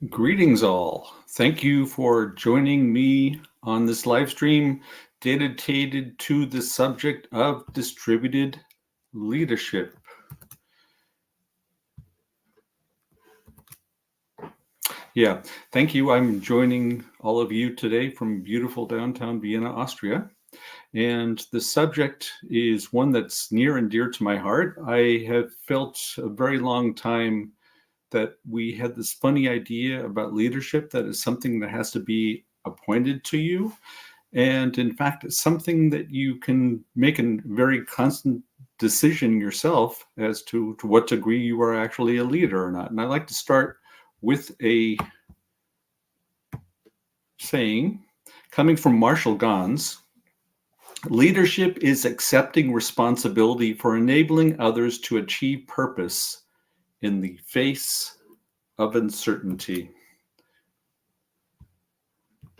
Greetings all. Thank you for joining me on this live stream dedicated to the subject of distributed leadership. Yeah, thank you. I'm joining all of you today from beautiful downtown Vienna, Austria. And the subject is one that's near and dear to my heart. I have felt a very long time that we had this funny idea about leadership that is something that has to be appointed to you. And in fact, it's something that you can make a very constant decision yourself as to what degree you are actually a leader or not. And I like to start with a saying coming from Marshall Ganz. Leadership is accepting responsibility for enabling others to achieve purpose in the face of uncertainty.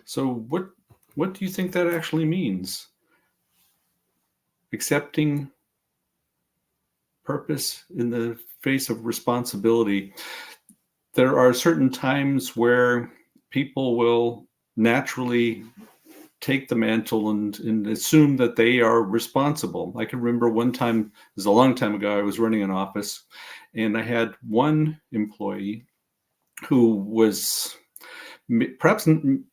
So what do you think that actually means? Accepting purpose in the face of responsibility. There are certain times where people will naturally take the mantle and assume that they are responsible. I can remember one time, it was a long time ago, I was running an office and I had one employee who was perhaps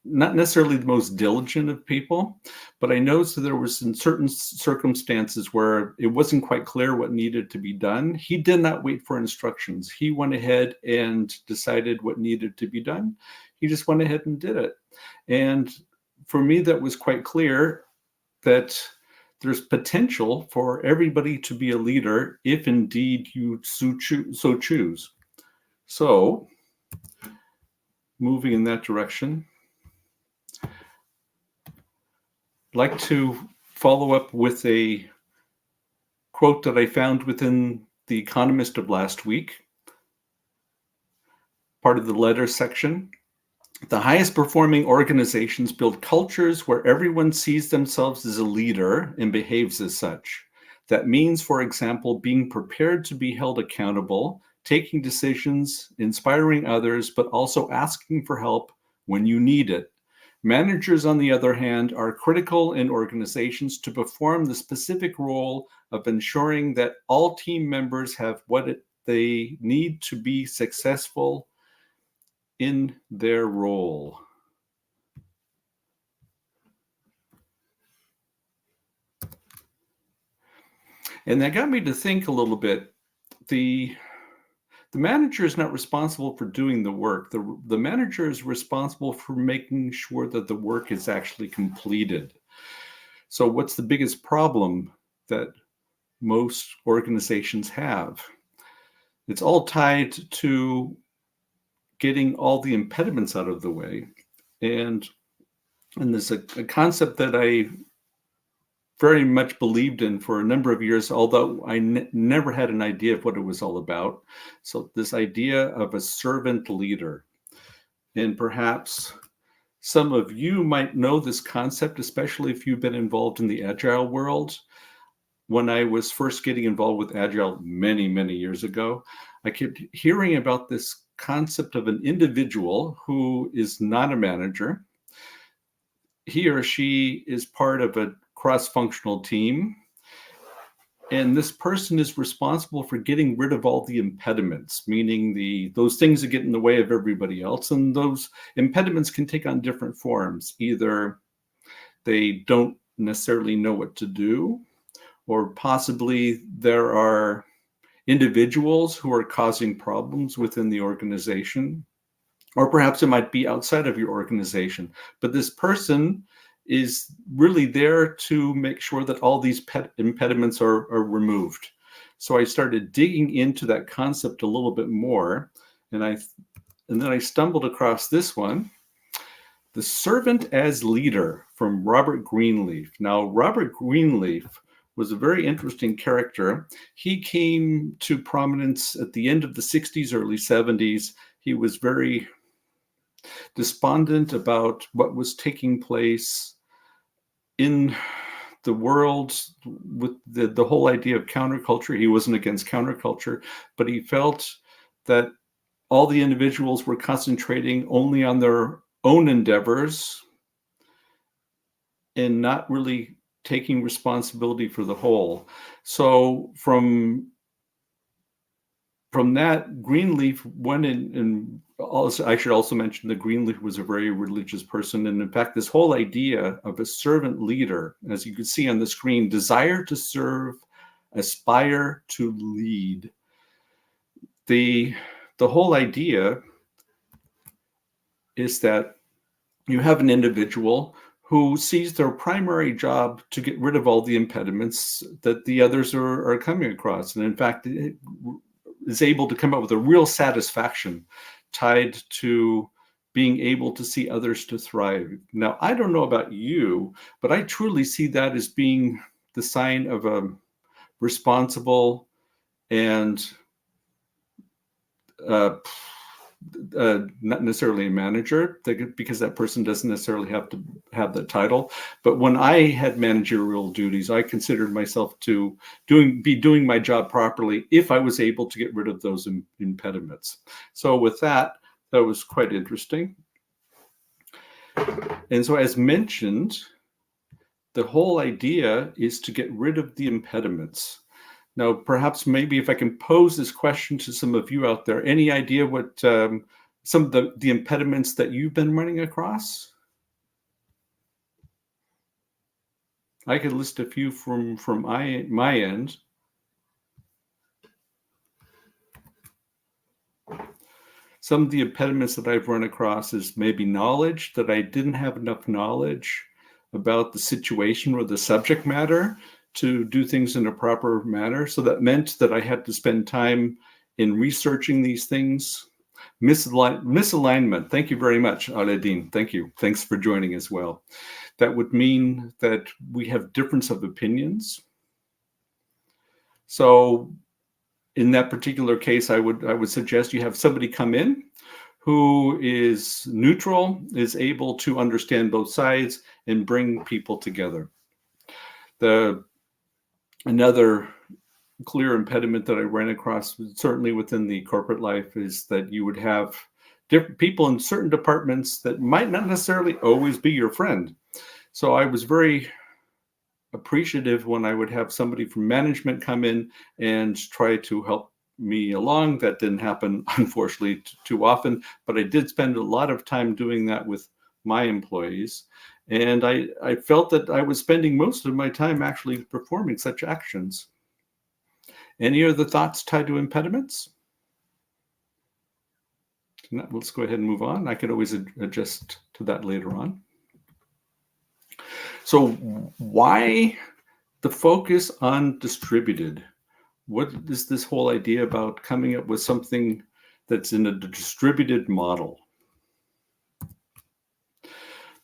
not necessarily the most diligent of people, but I noticed that there was in certain circumstances where it wasn't quite clear what needed to be done. He did not wait for instructions. He went ahead and decided what needed to be done. He just went ahead and did it. And for me, that was quite clear that there's potential for everybody to be a leader if indeed you so choose. So, moving in that direction, I'd like to follow up with a quote that I found within The Economist of last week, part of the letter section. The highest performing organizations build cultures where everyone sees themselves as a leader and behaves as such. That means, for example, being prepared to be held accountable, taking decisions, inspiring others, but also asking for help when you need it. Managers, on the other hand, are critical in organizations to perform the specific role of ensuring that all team members have what they need to be successful in their role. And that got me to think a little bit. The manager is not responsible for doing the work. The manager is responsible for making sure that the work is actually completed. So what's the biggest problem that most organizations have? It's all tied to getting all the impediments out of the way. And there's a concept that I very much believed in for a number of years, although I never had an idea of what it was all about. So this idea of a servant leader. And perhaps some of you might know this concept, especially if you've been involved in the Agile world. When I was first getting involved with Agile many, many years ago, I kept hearing about this concept of an individual who is not a manager. He or she is part of a cross-functional team, and this person is responsible for getting rid of all the impediments, meaning those things that get in the way of everybody else. And those impediments can take on different forms. Either they don't necessarily know what to do, or possibly there are individuals who are causing problems within the organization, or perhaps it might be outside of your organization. But this person is really there to make sure that all these impediments are removed. So I started digging into that concept a little bit more, and then I stumbled across this one, The Servant as Leader, from Robert Greenleaf. Now, Robert Greenleaf was a very interesting character. He came to prominence at the end of the 60s, early 70s. He was very despondent about what was taking place in the world with the whole idea of counterculture. He wasn't against counterculture, but he felt that all the individuals were concentrating only on their own endeavors and not really taking responsibility for the whole. So from that, Greenleaf went in, and also, I should also mention that Greenleaf was a very religious person. And in fact, this whole idea of a servant leader, as you can see on the screen, desire to serve, aspire to lead. The whole idea is that you have an individual who sees their primary job to get rid of all the impediments that the others are coming across. And in fact, it is able to come up with a real satisfaction tied to being able to see others to thrive. Now, I don't know about you, but I truly see that as being the sign of a responsible and not necessarily a manager, because that person doesn't necessarily have to have the title. But when I had managerial duties, I considered myself to be doing my job properly if I was able to get rid of those impediments. So with that was quite interesting. And so, as mentioned, the whole idea is to get rid of the impediments. Now, perhaps maybe if I can pose this question to some of you out there, any idea what some of the impediments that you've been running across? I could list a few from my end. Some of the impediments that I've run across is maybe knowledge, that I didn't have enough knowledge about the situation or the subject matter to do things in a proper manner. So that meant that I had to spend time in researching these things. Misalignment. Thank you very much, Aladin. Thank you. Thanks for joining as well. That would mean that we have difference of opinions. So in that particular case, I would suggest you have somebody come in who is neutral, is able to understand both sides and bring people together. Another clear impediment that I ran across, certainly within the corporate life, is that you would have different people in certain departments that might not necessarily always be your friend. So I was very appreciative when I would have somebody from management come in and try to help me along. That didn't happen, unfortunately, too often, but I did spend a lot of time doing that with my employees. And I felt that I was spending most of my time actually performing such actions. Any other thoughts tied to impediments? Let's go ahead and move on. I could always adjust to that later on. So why the focus on distributed? What is this whole idea about coming up with something that's in a distributed model?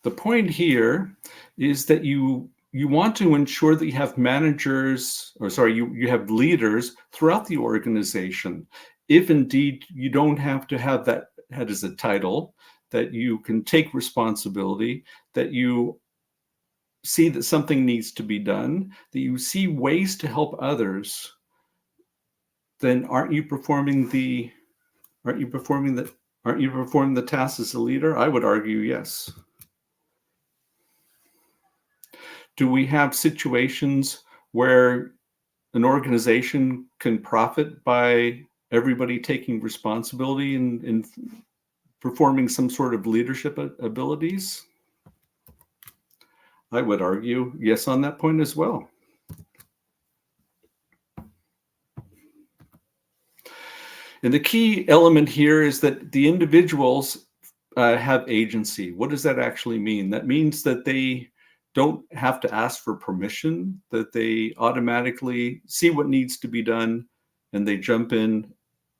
The point here is that you want to ensure that you have you have leaders throughout the organization. If indeed you don't have to have that as a title, that you can take responsibility, that you see that something needs to be done, that you see ways to help others, then aren't you performing the task as a leader? I would argue yes. Do we have situations where an organization can profit by everybody taking responsibility and performing some sort of leadership abilities? I would argue yes on that point as well. And the key element here is that the individuals have agency. What does that actually mean? That means that they don't have to ask for permission, that they automatically see what needs to be done and they jump in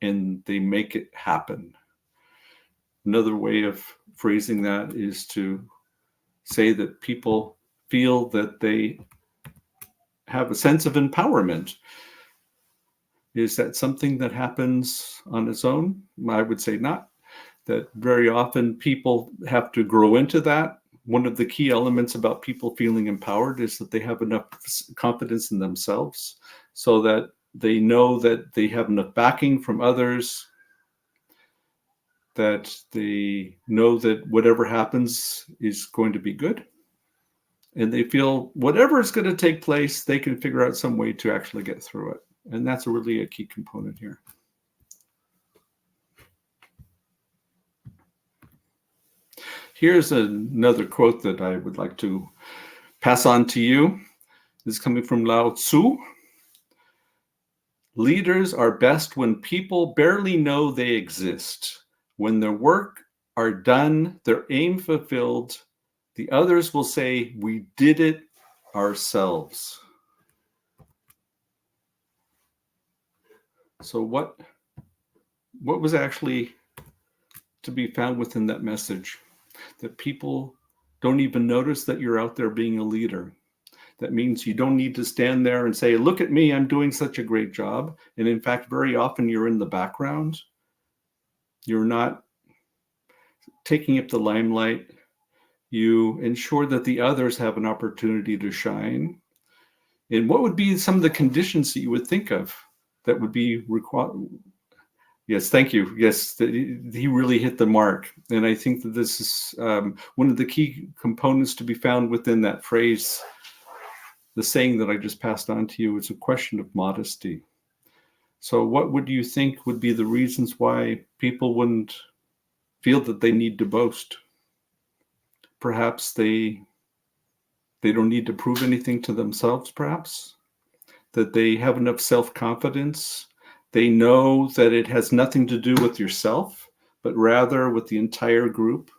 and they make it happen. Another way of phrasing that is to say that people feel that they have a sense of empowerment. Is that something that happens on its own? I would say not. That very often people have to grow into that. One of the key elements about people feeling empowered is that they have enough confidence in themselves so that they know that they have enough backing from others that they know that whatever happens is going to be good. And they feel whatever is going to take place, they can figure out some way to actually get through it. And that's really a key component here. Here's another quote that I would like to pass on to you. This is coming from Lao Tzu. Leaders are best when people barely know they exist. When their work are done, their aim fulfilled, the others will say, "We did it ourselves." So what was actually to be found within that message? That people don't even notice that you're out there being a leader. That means you don't need to stand there and say, "Look at me, I'm doing such a great job." And in fact, very often you're in the background. You're not taking up the limelight. You ensure that the others have an opportunity to shine. And what would be some of the conditions that you would think of that would be required? Yes, thank you. Yes, he really hit the mark. And I think that this is one of the key components to be found within that phrase, the saying that I just passed on to you. It's a question of modesty. So what would you think would be the reasons why people wouldn't feel that they need to boast? Perhaps they don't need to prove anything to themselves, perhaps. That they have enough self-confidence. They know that it has nothing to do with yourself, but rather with the entire group.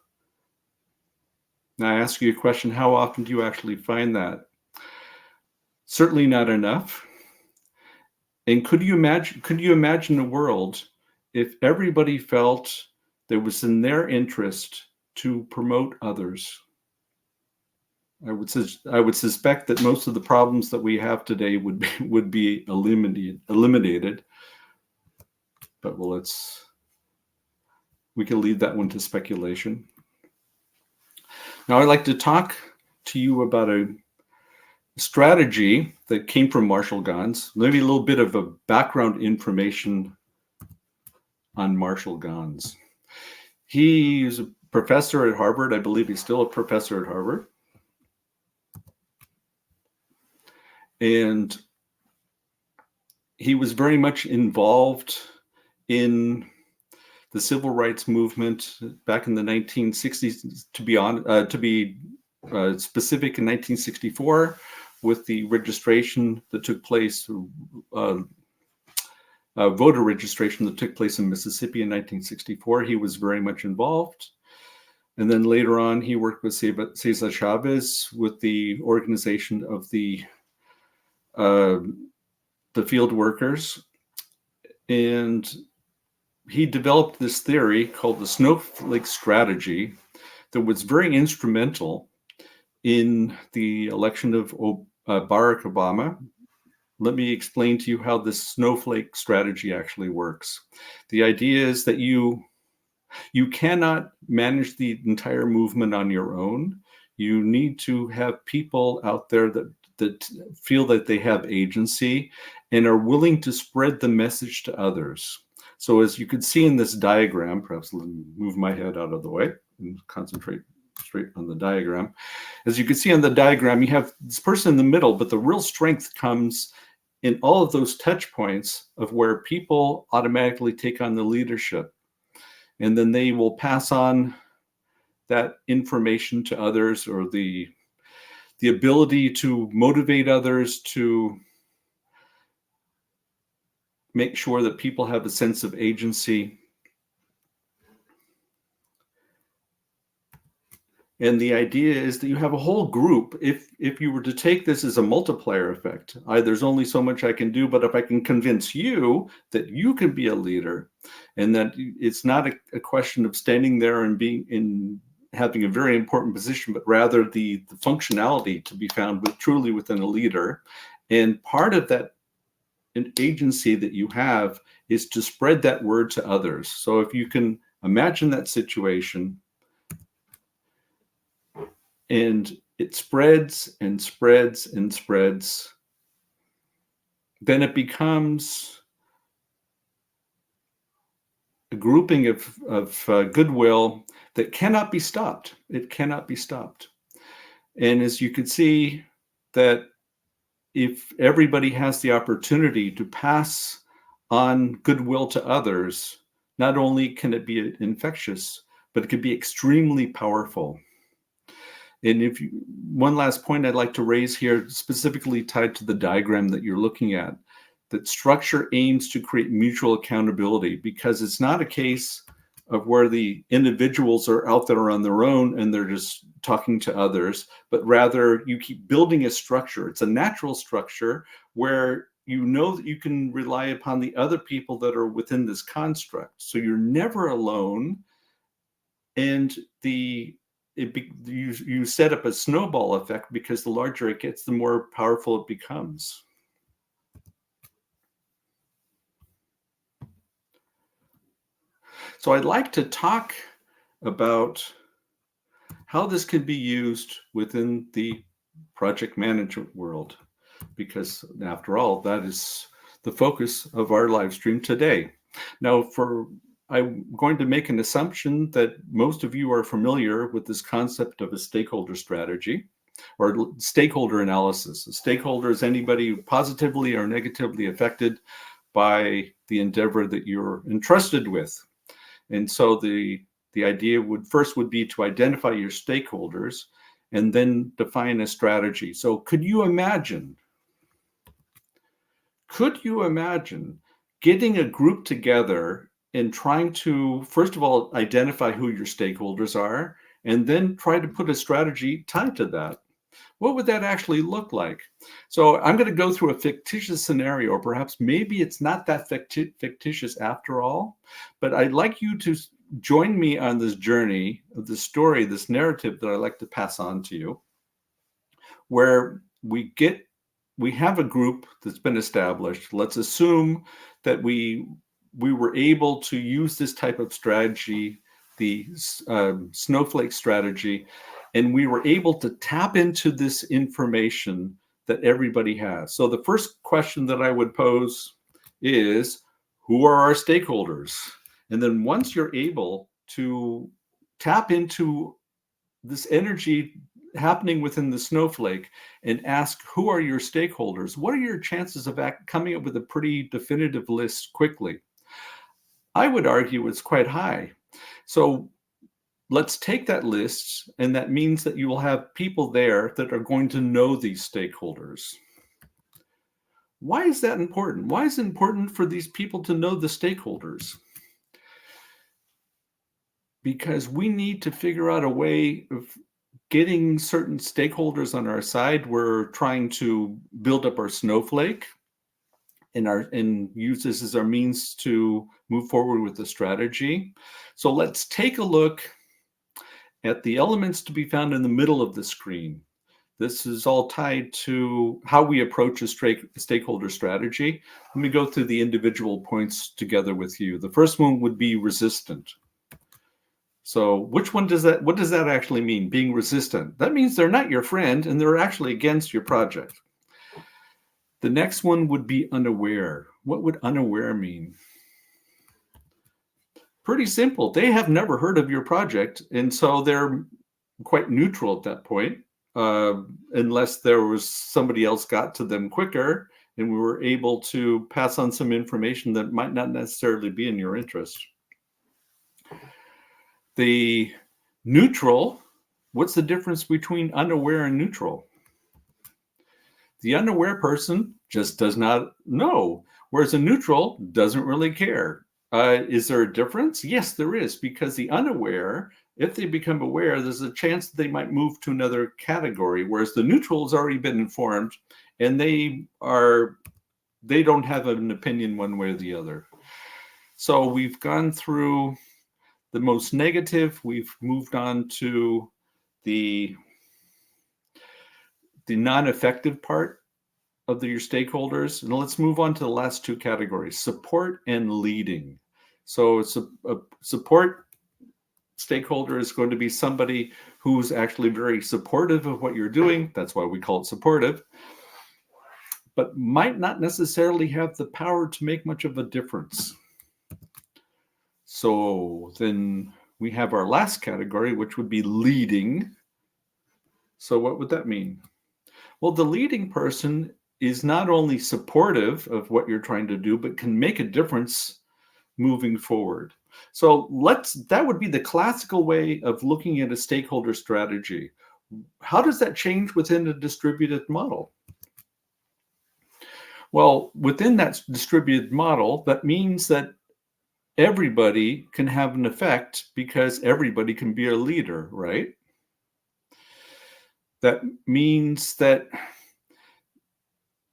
Now I ask you a question, how often do you actually find that? Certainly not enough. And could you imagine a world if everybody felt that it was in their interest to promote others? I would suspect that most of the problems that we have today would be eliminated. But we can leave that one to speculation. Now I'd like to talk to you about a strategy that came from Marshall Ganz. Maybe a little bit of a background information on Marshall Ganz. He is a professor at Harvard. I believe he's still a professor at Harvard. And he was very much involved in the civil rights movement back in the 1960s, to be specific, in 1964, with the registration that took place, voter registration that took place in Mississippi in 1964. He was very much involved. And then later on, he worked with Cesar Chavez with the organization of the field workers. And he developed this theory called the snowflake strategy that was very instrumental in the election of Barack Obama. Let me explain to you how this snowflake strategy actually works. The idea is that you cannot manage the entire movement on your own. You need to have people out there that feel that they have agency and are willing to spread the message to others. So as you can see in this diagram, perhaps let me move my head out of the way and concentrate straight on the diagram. As you can see on the diagram, you have this person in the middle, but the real strength comes in all of those touch points of where people automatically take on the leadership. And then they will pass on that information to others, or the ability to motivate others, to make sure that people have a sense of agency. And the idea is that you have a whole group. If you were to take this as a multiplier effect, there's only so much I can do, but if I can convince you that you can be a leader, and that it's not a question of standing there and having a very important position, but rather the functionality to be found truly within a leader. And part of that agency that you have is to spread that word to others. So if you can imagine that situation, and it spreads and spreads and spreads, then it becomes a grouping of goodwill that cannot be stopped. It cannot be stopped. And as you can see, that if everybody has the opportunity to pass on goodwill to others, not only can it be infectious, but it can be extremely powerful. And one last point I'd like to raise here, specifically tied to the diagram that you're looking at, that structure aims to create mutual accountability, because it's not a case of where the individuals are out there on their own and they're just talking to others, but rather you keep building a structure. It's a natural structure where you know that you can rely upon the other people that are within this construct. So you're never alone, and you set up a snowball effect, because the larger it gets, the more powerful it becomes. So I'd like to talk about how this can be used within the project management world, because after all, that is the focus of our live stream today. Now, I'm going to make an assumption that most of you are familiar with this concept of a stakeholder strategy or stakeholder analysis. A stakeholder is anybody positively or negatively affected by the endeavor that you're entrusted with. And so the idea would be to identify your stakeholders and then define a strategy. So could you imagine getting a group together and trying to, first of all, identify who your stakeholders are, and then try to put a strategy tied to that? What would that actually look like? So I'm going to go through a fictitious scenario, or perhaps maybe it's not that fictitious after all, but I'd like you to join me on this journey of the story, this narrative that I like to pass on to you, where we have a group that's been established. Let's assume that we were able to use this type of strategy, the snowflake strategy, and we were able to tap into this information that everybody has. So the first question that I would pose is, who are our stakeholders? And then once you're able to tap into this energy happening within the snowflake and ask, who are your stakeholders? What are your chances of coming up with a pretty definitive list quickly? I would argue it's quite high. So let's take that list, and that means that you will have people there that are going to know these stakeholders. Why is that important? Why is it important for these people to know the stakeholders? Because we need to figure out a way of getting certain stakeholders on our side. We're trying to build up our snowflake and use this as our means to move forward with the strategy. So let's take a look at the elements to be found in the middle of the screen. This is all tied to how we approach a stakeholder strategy. Let me go through the individual points together with you. The first one would be resistant. So what does that actually mean, being resistant? That means they're not your friend and they're actually against your project. The next one would be unaware. What would unaware mean? Pretty simple. They have never heard of your project, and so they're quite neutral at that point, unless there was somebody else got to them quicker and we were able to pass on some information that might not necessarily be in your interest. The neutral, what's the difference between unaware and neutral? The unaware person just does not know, whereas a neutral doesn't really care. Is there a difference? Yes, there is, because the unaware, if they become aware, there's a chance that they might move to another category, whereas the neutral has already been informed and they don't have an opinion one way or the other. So we've gone through the most negative. We've moved on to the non-effective part of your stakeholders. And let's move on to the last two categories, support and leading. So it's a support stakeholder is going to be somebody who's actually very supportive of what you're doing. That's why we call it supportive, but might not necessarily have the power to make much of a difference. So then we have our last category, which would be leading. So what would that mean? Well, the leading person is not only supportive of what you're trying to do, but can make a difference moving forward. So that would be the classical way of looking at a stakeholder strategy. How does that change within a distributed model? Well, within that distributed model, that means that everybody can have an effect because everybody can be a leader, right? That means that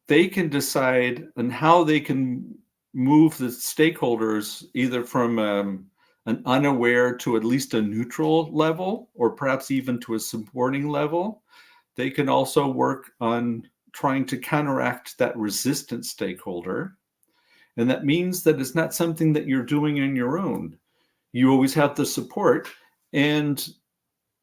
they can decide on how they can move the stakeholders either from an unaware to at least a neutral level, or perhaps even to a supporting level. They can also work on trying to counteract that resistant stakeholder. And that means that it's not something that you're doing on your own. You always have the support, and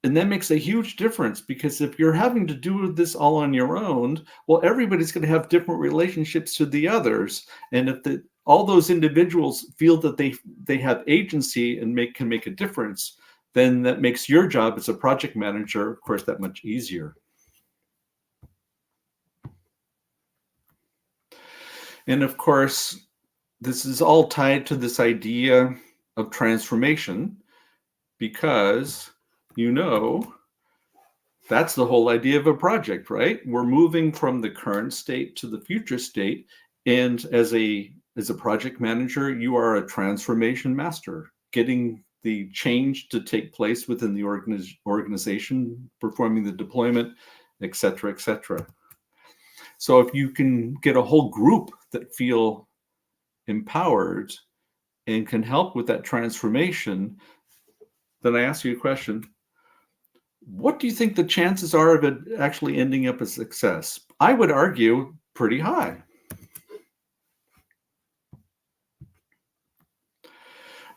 that makes a huge difference, because if you're having to do this all on your own, well, everybody's going to have different relationships to the others. And if all those individuals feel that they have agency and can make a difference, then that makes your job as a project manager, of course, that much easier. And of course, this is all tied to this idea of transformation, because that's the whole idea of a project, right? We're moving from the current state to the future state. And as a project manager, you are a transformation master, getting the change to take place within the organization, performing the deployment, et cetera, et cetera. So if you can get a whole group that feel empowered and can help with that transformation, then I ask you a question. What do you think the chances are of it actually ending up a success? I would argue pretty high.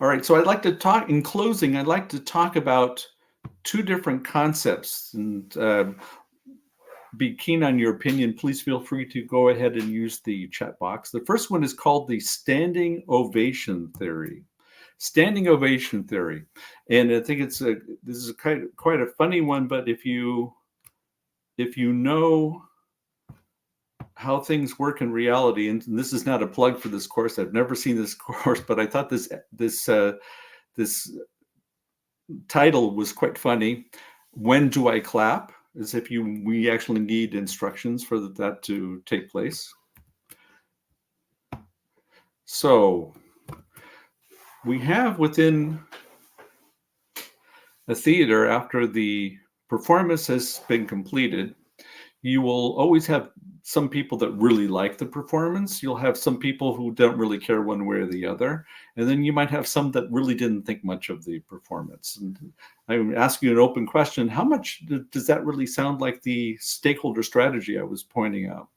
All right, so in closing, I'd like to talk about two different concepts, and be keen on your opinion. Please feel free to go ahead and use the chat box. The first one is called the standing ovation theory. Standing ovation theory. And I think this is quite a funny one, but if you know how things work in reality, and this is not a plug for this course, I've never seen this course, but I thought this title was quite funny. When do I clap? As if we actually need instructions for that to take place. So we have within a theater, after the performance has been completed, you will always have some people that really like the performance. You'll have some people who don't really care one way or the other. And then you might have some that really didn't think much of the performance. And I'm asking you an open question. How much does that really sound like the stakeholder strategy I was pointing out?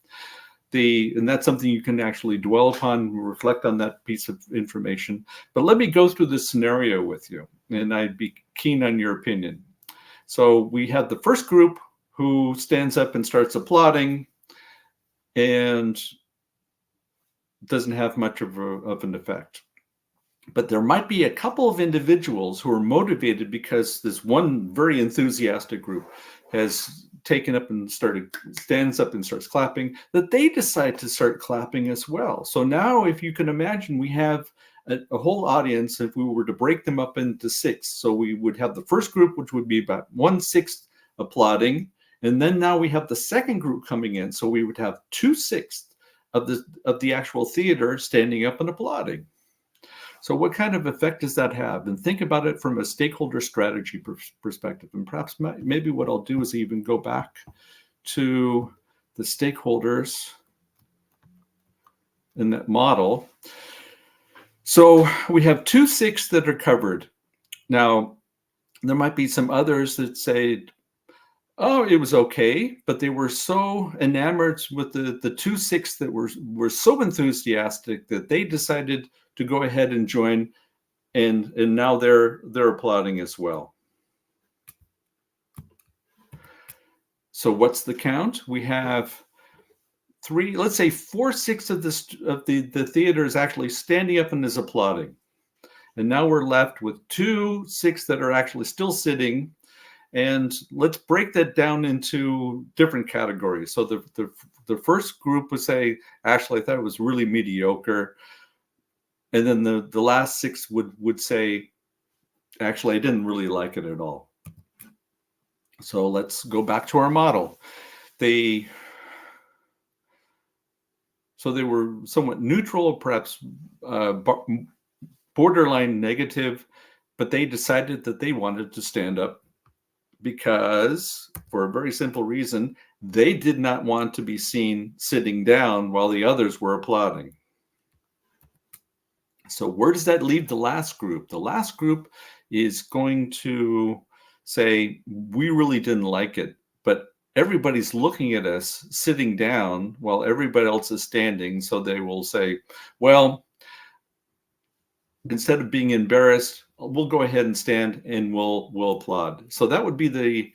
And that's something you can actually dwell upon, reflect on that piece of information. But let me go through this scenario with you, and I'd be keen on your opinion. So we have the first group who stands up and starts applauding and doesn't have much of an effect. But there might be a couple of individuals who are motivated because this one very enthusiastic group has taken up and stands up and starts clapping, that they decide to start clapping as well. So now, if you can imagine, we have a whole audience. If we were to break them up into six, so we would have the first group, which would be about 1/6 applauding, and then now we have the second group coming in, so we would have 2/6 of the actual theater standing up and applauding. So what kind of effect does that have? And think about it from a stakeholder strategy perspective. And perhaps maybe what I'll do is even go back to the stakeholders in that model. So we have 2/6 that are covered. Now, there might be some others that say, oh, it was okay, but they were so enamored with the 2/6 that were so enthusiastic that they decided to go ahead and join, and now they're applauding as well. So what's the count? We have let's say 4/6 of the theater is actually standing up and is applauding. And now we're left with 6 that are actually still sitting. And let's break that down into different categories. So the first group would say, actually, I thought it was really mediocre. And then the last 6 would say, actually, I didn't really like it at all. So let's go back to our model. So they were somewhat neutral, perhaps borderline negative, but they decided that they wanted to stand up because, for a very simple reason, they did not want to be seen sitting down while the others were applauding. So where does that leave the last group? The last group is going to say, we really didn't like it, but everybody's looking at us sitting down while everybody else is standing. So they will say, well, instead of being embarrassed, we'll go ahead and stand and we'll applaud. So that would be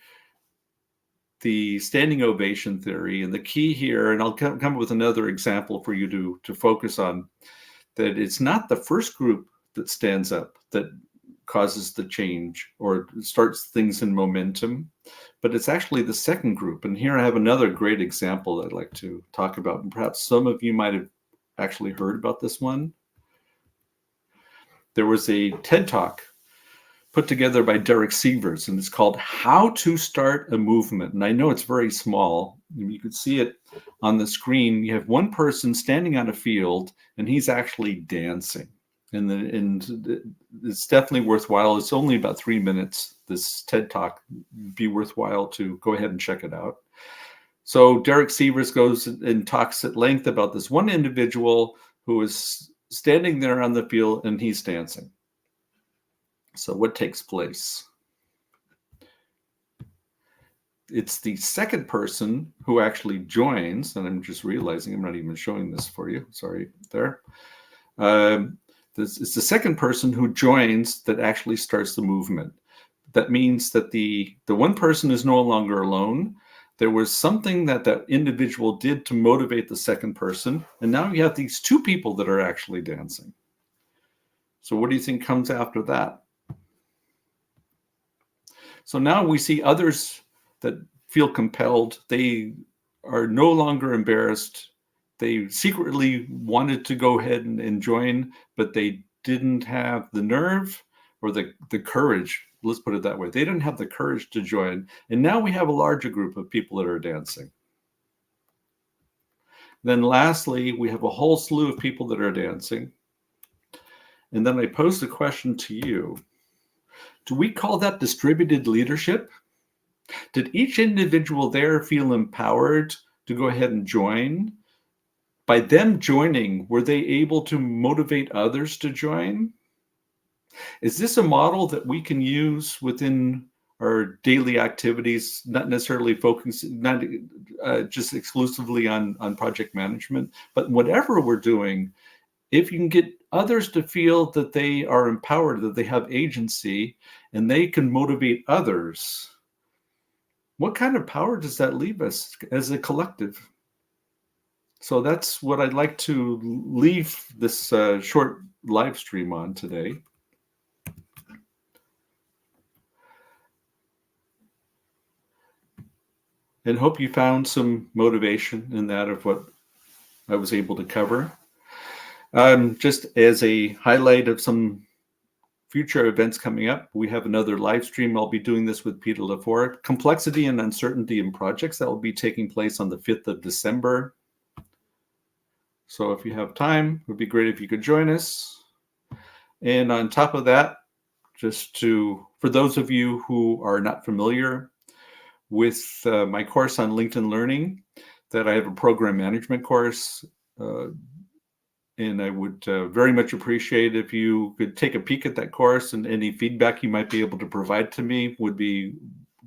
the standing ovation theory. And the key here, and I'll come up with another example for you to focus on, that it's not the first group that stands up that causes the change or starts things in momentum, but it's actually the second group. And here I have another great example that I'd like to talk about. And perhaps some of you might have actually heard about this one. There was a TED Talk put together by Derek Sievers, and it's called How to Start a Movement. And I know it's very small. You can see it on the screen. You have one person standing on a field, and he's actually dancing. And it's definitely worthwhile. It's only about 3 minutes, this TED Talk. It'd be worthwhile to go ahead and check it out. So Derek Sievers goes and talks at length about this one individual who is standing there on the field, and he's dancing. So what takes place? It's the second person who actually joins, and I'm just realizing I'm not even showing this for you. Sorry, there. It's the second person who joins that actually starts the movement. That means that the one person is no longer alone. There was something that individual did to motivate the second person, and now you have these 2 people that are actually dancing. So what do you think comes after that? So now we see others that feel compelled. They are no longer embarrassed. They secretly wanted to go ahead and join, but they didn't have the nerve or the courage. Let's put it that way. They didn't have the courage to join. And now we have a larger group of people that are dancing. Then lastly, we have a whole slew of people that are dancing. And then I posed a question to you. Do we call that distributed leadership? Did each individual there feel empowered to go ahead and join? By them joining, were they able to motivate others to join? Is this a model that we can use within our daily activities, not necessarily focusing, not just exclusively on project management, but whatever we're doing, if you can get others to feel that they are empowered, that they have agency, and they can motivate others, what kind of power does that leave us as a collective? So that's what I'd like to leave this short live stream on today. And hope you found some motivation in that of what I was able to cover. Just as a highlight of some future events coming up, we have another live stream. I'll be doing this with Peter Lafort, Complexity and Uncertainty in Projects. That will be taking place on the 5th of December. So if you have time, it would be great if you could join us. And on top of that, for those of you who are not familiar with my course on LinkedIn Learning, that I have a program management course. And I would very much appreciate if you could take a peek at that course, and any feedback you might be able to provide to me would be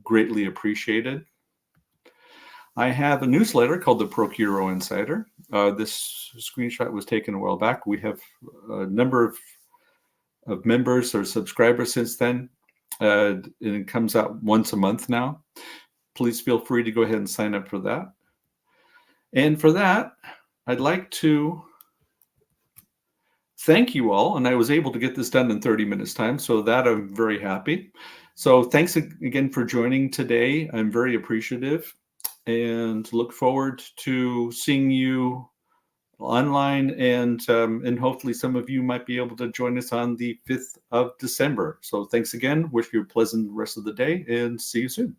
greatly appreciated. I have a newsletter called the Procuro Insider. This screenshot was taken a while back. We have a number of members or subscribers since then, and it comes out once a month now. Please feel free to go ahead and sign up for that. And for that, I'd like to thank you all. And I was able to get this done in 30 minutes time. So that I'm very happy. So thanks again for joining today. I'm very appreciative and look forward to seeing you online, and hopefully some of you might be able to join us on the 5th of December. So thanks again. Wish you a pleasant rest of the day and see you soon.